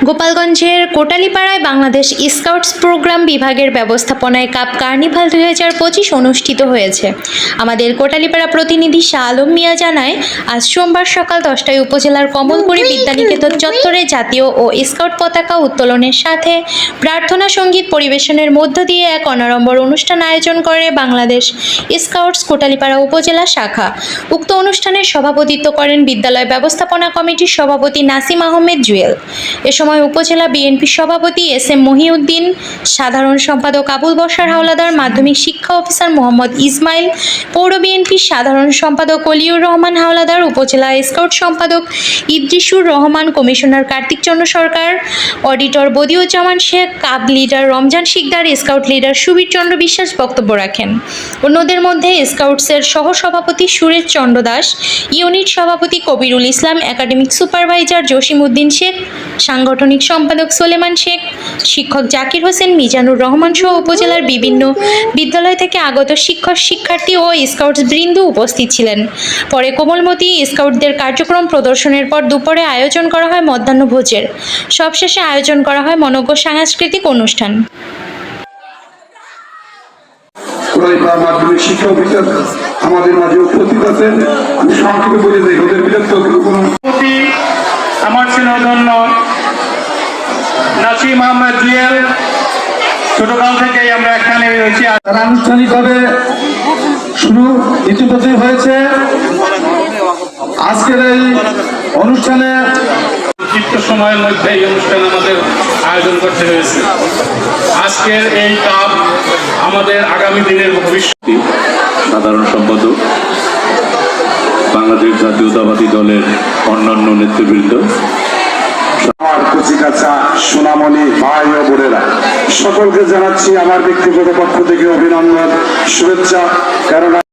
গোপালগঞ্জের কোটালীপাড়ায় Bangladesh scouts programme বিভাগের ব্যবস্থাপনায় কাপ কার্নিভাল 2025 অনুষ্ঠিত হয়েছে। আমাদের কোটালীপাড়া প্রতিনিধি শাহ আলম মিয়া জানায়, আজ সোমবার সকাল 10টায় উপজেলার কমলপুরী বিদ্যানিকেতন চত্বরে জাতীয় ও স্কাউট পতাকা উত্তোলনের সাথে প্রার্থনা সঙ্গীত পরিবেশনের মধ্য দিয়ে এক অনাড়ম্বর অনুষ্ঠান আয়োজন করে বাংলাদেশ স্কাউটস কোটালীপাড়া উপজেলা শাখা। উক্ত অনুষ্ঠানের সভাপতিত্ব করেন বিদ্যালয় ব্যবস্থাপনা কমিটির সভাপতি নাসিম আহমেদ জুয়েল। এ সময় উপজেলা বিএনপি সভাপতি এস.এম. মহিউদ্দিন, সাধারণ সম্পাদক আবুল বশর হাওলাদার, মাধ্যমিক শিক্ষা অফিসার মোহাম্মদ ইসমাইল, পৌর বিএনপির সাধারণ সম্পাদক অলিউর রহমান হাওলাদার, উপজেলা স্কাউট সম্পাদক Idrisur Rahman, commissioner Kartik Chandra Sarkar, auditor Badiuzzaman Sheikh, cub leader Ramzan Sikdar, scout leader Subir Chandra Biswas বক্তব্য রাখেন। অন্যদের মধ্যে স্কাউটসের সহসভাপতি সুরেশ চন্দ্র দাস, ইউনিট সভাপতি কবিরুল ইসলাম, একাডেমিক সুপারভাইজার জসিম উদ্দিন শেখ, সাংগঠনিক সম্পাদক সোলেমান শেখ, শিক্ষক জাকির হোসেন, মিজানুর রহমান সহ উপজেলার বিভিন্ন বিদ্যালয় থেকে আগত শিক্ষক, শিক্ষার্থী ও স্কাউটস বৃন্দ উপস্থিত ছিলেন। পরে কোমলমতি স্কাউটদের কার্যক্রম প্রদর্শনের পর দুপুরে আয়োজন করা হয় মধ্যাহ্নভোজের। সবশেষে আয়োজন করা হয় মনোজ্ঞ সাংস্কৃতিক অনুষ্ঠান। মাধ্যমিক শিক্ষা অফিসার আমাদের মাঝে উপস্থিত আছেন। আমি সংক্ষেপে বলে যাই, ওদের বিরক্ত আমার স্নেহধন্য নাসিম আহমেদ জুয়েল, ছোটকাল থেকেই আমরা এখানে রয়েছি। আনুষ্ঠানিকভাবে শুরু ইতিমধ্যে হয়েছে। আজকের এই অনুষ্ঠানে সংক্ষিপ্ত সময়ের মধ্যে এই অনুষ্ঠান আমাদের আয়োজন করতে হয়েছে। আজকের এই কাপ আমাদের আগামী দিনের ভবিষ্যৎ। সাধারণ সম্পাদক, বাংলাদেশ জাতীয়তাবাদী দলের অন্যান্য নেতৃবৃন্দ, আমার কচিকাচা সোনামণি ভাই ও বোনেরা, সকলকে জানাচ্ছি আমার ব্যক্তিগত পক্ষ থেকে অভিনন্দন, শুভেচ্ছা। কারণ